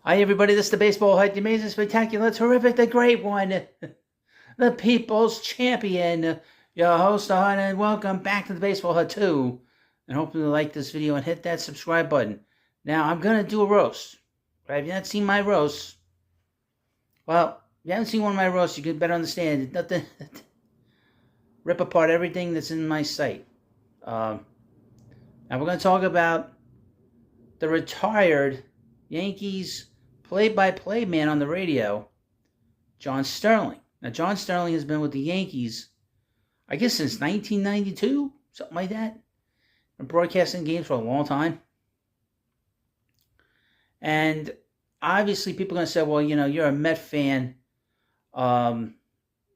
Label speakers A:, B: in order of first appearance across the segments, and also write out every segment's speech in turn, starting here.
A: Hi, everybody. This is the Baseball Hype, the amazing, spectacular, terrific, the great one, the people's champion, your host, and welcome back to the Baseball Hut 2. And hopefully you like this video and hit that subscribe button. Now, I'm going to do a roast. But if you haven't seen my roast, well, if you haven't seen one of my roasts, you can better understand it. Nothing, rip apart everything that's in my site. Now, we're going to talk about the retired Yankees play-by-play man on the radio, John Sterling. Now, John Sterling has been with the Yankees, I guess, since 1992, something like that. Been broadcasting games for a long time. And obviously, people are going to say, well, you're a Met fan.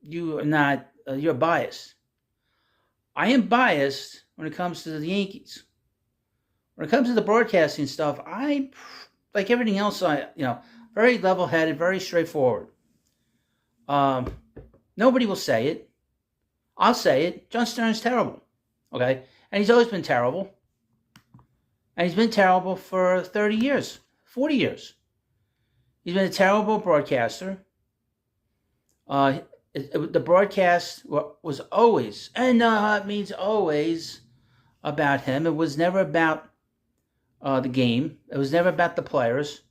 A: You're biased. I am biased when it comes to the Yankees. When it comes to the broadcasting stuff, I, like everything else, very level-headed, very straightforward. Nobody will say it. I'll say it. John Stern's terrible, okay? And he's always been terrible. And he's been terrible for 30 years, 40 years. He's been a terrible broadcaster. The broadcast was always, and it means always, about him. It was never about the game. It was never about the players.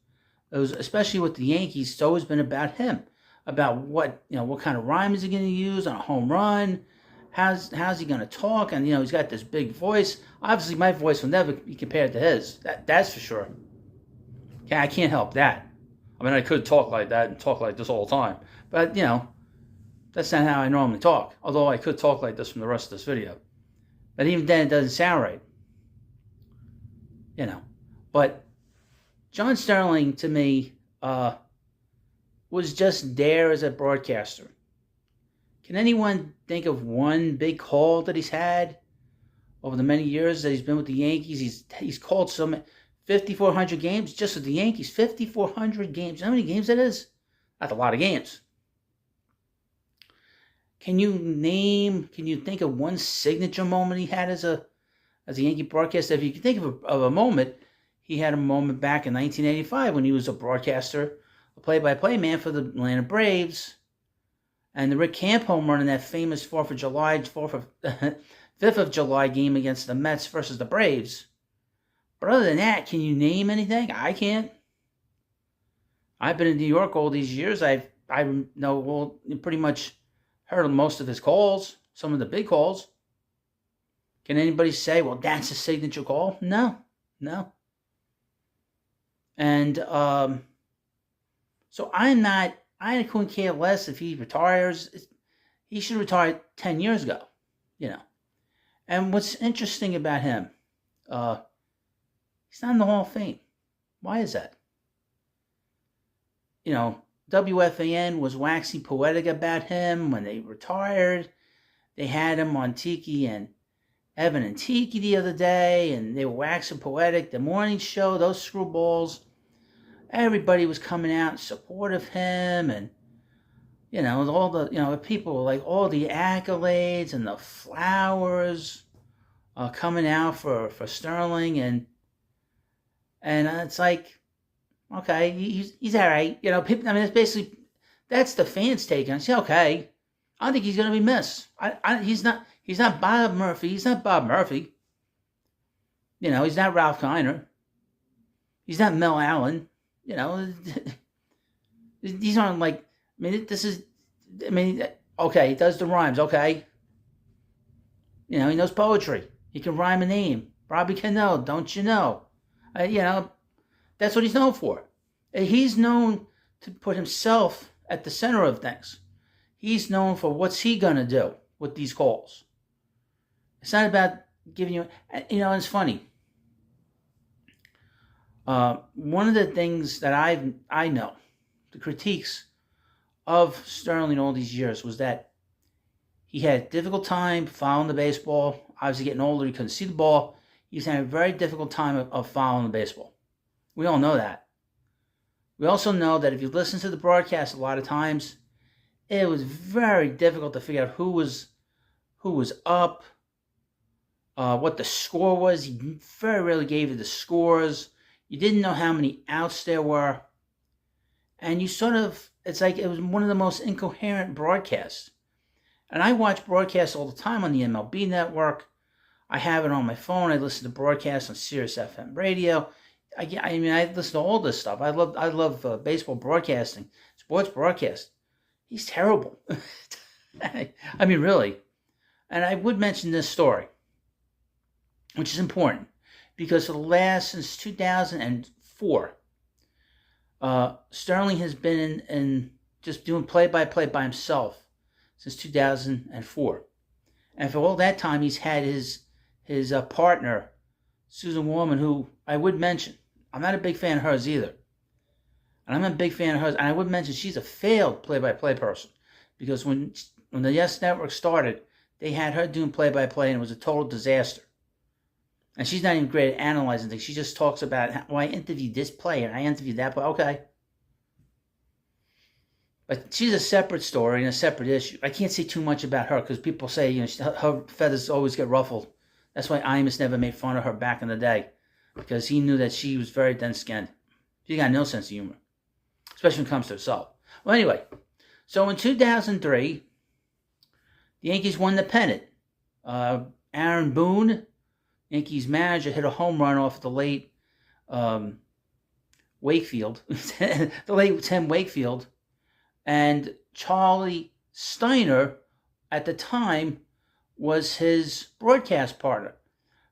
A: It was, especially with the Yankees, it's always been about him, about what kind of rhyme is he going to use on a home run, how's he going to talk, and he's got this big voice. Obviously, my voice will never be compared to his. That's for sure. Okay, I can't help that. I mean, I could talk like that and talk like this all the time, but that's not how I normally talk. Although I could talk like this from the rest of this video, but even then, it doesn't sound right. But John Sterling, to me, was just there as a broadcaster. Can anyone think of one big call that he's had over the many years that he's been with the Yankees? He's called some 5,400 games just with the Yankees. 5,400 games. You know how many games that is? That's a lot of games. Can you think of one signature moment he had as a Yankee broadcaster? If you can think of a moment, he had a moment back in 1985 when he was a broadcaster, a play-by-play man for the Atlanta Braves, and the Rick Camp home run in that famous 5th of July game against the Mets versus the Braves. But other than that, can you name anything? I can't. I've been in New York all these years. I know pretty much heard of most of his calls, some of the big calls. Can anybody say, well, that's a signature call? No. And so I couldn't care less if he retires. He should retire 10 years ago, And what's interesting about him, he's not in the Hall of Fame. Why is that? WFAN was waxing poetic about him when they retired. They had him on Tiki and Evan and Tiki the other day, and they were waxing poetic. The morning show, those screwballs, everybody was coming out in support of him, and all the people were like all the accolades and the flowers coming out for Sterling, and it's like, okay, he's all right. People. I mean, it's basically that's the fans' take on it. Say, okay, I think he's going to be missed. He's not Bob Murphy. He's not Bob Murphy. He's not Ralph Kiner. He's not Mel Allen. These aren't like. Okay, he does the rhymes. Okay. He knows poetry. He can rhyme a name. Robbie Cano, don't you know? That's what he's known for. He's known to put himself at the center of things. He's known for what's he going to do with these calls. It's not about giving you, and it's funny. One of the things that I know, the critiques of Sterling all these years was that he had a difficult time following the baseball. Obviously getting older, he couldn't see the ball. He's had a very difficult time of following the baseball. We all know that. We also know that if you listen to the broadcast a lot of times, it was very difficult to figure out who was up, what the score was. He very rarely gave you the scores. You didn't know how many outs there were. And it's like it was one of the most incoherent broadcasts. And I watch broadcasts all the time on the MLB network. I have it on my phone. I listen to broadcasts on Sirius XM radio. I listen to all this stuff. I love baseball broadcasting, sports broadcast. He's terrible. I mean, really. And I would mention this story, which is important, because since 2004, Sterling has been in just doing play-by-play by himself since 2004. And for all that time, he's had his partner, Susan Warman, who I would mention. I'm not a big fan of hers either. And I'm a big fan of hers. And I would mention she's a failed play-by-play person. Because when the Yes Network started, they had her doing play-by-play, and it was a total disaster. And she's not even great at analyzing things. She just talks about, I interviewed this player, I interviewed that player. Okay. But she's a separate story and a separate issue. I can't say too much about her because people say, her feathers always get ruffled. That's why Imus never made fun of her back in the day, because he knew that she was very thin-skinned. She got no sense of humor, especially when it comes to herself. Well, anyway, so in 2003, the Yankees won the pennant. Aaron Boone, Yankees manager, hit a home run off the late Wakefield, the late Tim Wakefield, and Charlie Steiner, at the time, was his broadcast partner.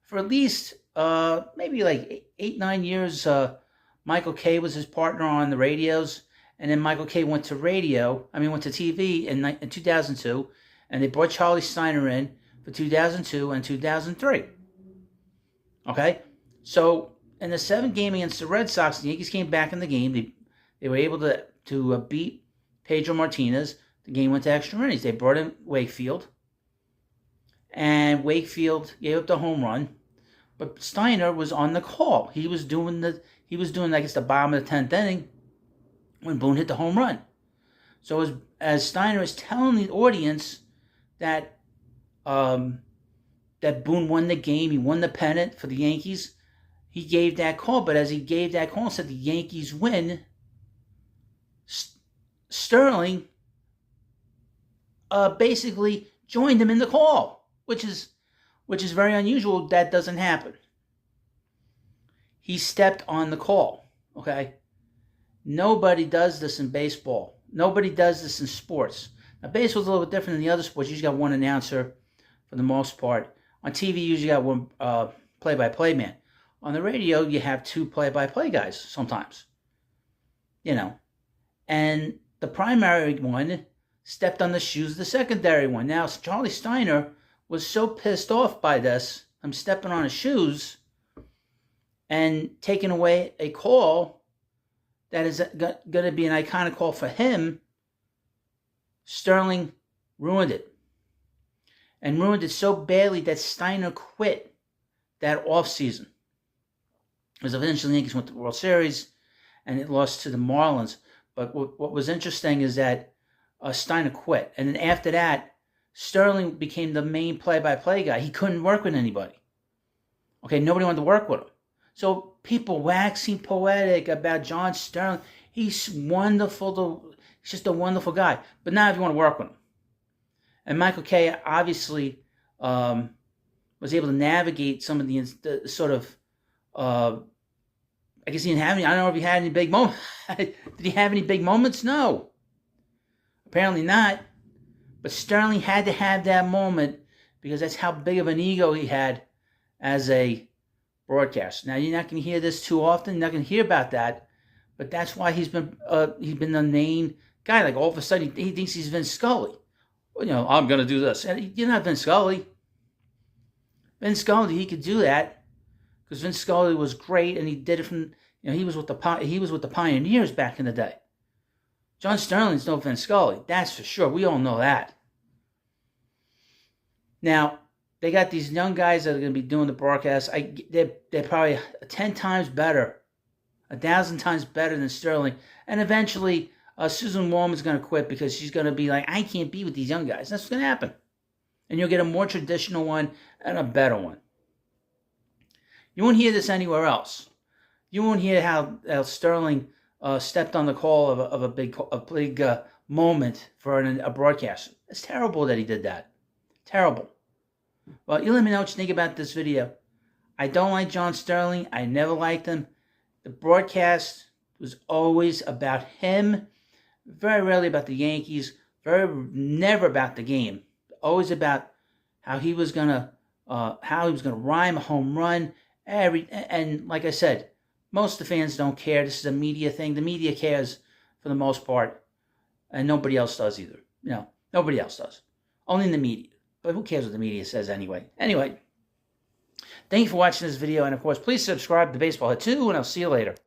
A: For at least maybe like 8-9 years, Michael Kay was his partner on the radios, and then Michael Kay went to TV in 2002, and they brought Charlie Steiner in for 2002 and 2003. Okay? So, in the 7th game against the Red Sox, the Yankees came back in the game. They were able to beat Pedro Martinez. The game went to extra innings. They brought in Wakefield, and Wakefield gave up the home run, but Steiner was on the call. He was doing I guess, the bottom of the 10th inning when Boone hit the home run. So as Steiner is telling the audience that that Boone won the game, he won the pennant for the Yankees, he gave that call. But as he gave that call and said the Yankees win, Sterling basically joined him in the call, which is very unusual. That doesn't happen. He stepped on the call, okay? Nobody does this in baseball. Nobody does this in sports. Now, baseball's a little bit different than the other sports. You usually got one announcer for the most part. On TV, you usually got one play-by-play man. On the radio, you have 2 play-by-play guys sometimes. And the primary one stepped on the shoes of the secondary one. Now, Charlie Steiner was so pissed off by this, I'm stepping on his shoes, and taking away a call that is going to be an iconic call for him. Sterling ruined it. And ruined it so badly that Steiner quit that offseason. Because eventually the Yankees went to the World Series, and it lost to the Marlins. But what was interesting is that Steiner quit. And then after that, Sterling became the main play-by-play guy. He couldn't work with anybody. Okay, nobody wanted to work with him. So people waxing poetic about John Sterling. He's wonderful. He's just a wonderful guy. But now if you want to work with him. And Michael Kay obviously was able to navigate some of the sort of, I guess he didn't have any. I don't know if he had any big moments. Did he have any big moments? No. Apparently not. But Sterling had to have that moment because that's how big of an ego he had as a broadcaster. Now, you're not going to hear this too often. You're not going to hear about that. But that's why he's been the main guy. Like all of a sudden, he thinks he's Vince Scully. Well, I'm going to do this. And you're not Vince Scully. Vince Scully, he could do that because Vince Scully was great, and he did it from. He was with the Pioneers back in the day. John Sterling's no Vince Scully, that's for sure. We all know that. Now, they got these young guys that are going to be doing the broadcast. They're probably 10 times better, 1,000 times better than Sterling. And eventually, Susan Warman's going to quit because she's going to be like, I can't be with these young guys. That's what's going to happen. And you'll get a more traditional one and a better one. You won't hear this anywhere else. You won't hear how Sterling stepped on the call of a big moment for a broadcast. It's terrible that he did that. Terrible. Well, you let me know what you think about this video. I don't like John Sterling. I never liked him. The broadcast was always about him. Very rarely about the Yankees. Never about the game. Always about how he was gonna rhyme a home run. And like I said, most of the fans don't care. This is a media thing. The media cares for the most part, and nobody else does either. Nobody else does. Only the media. But who cares what the media says anyway? Anyway, thank you for watching this video, and of course, please subscribe to Baseball Hit 2, and I'll see you later.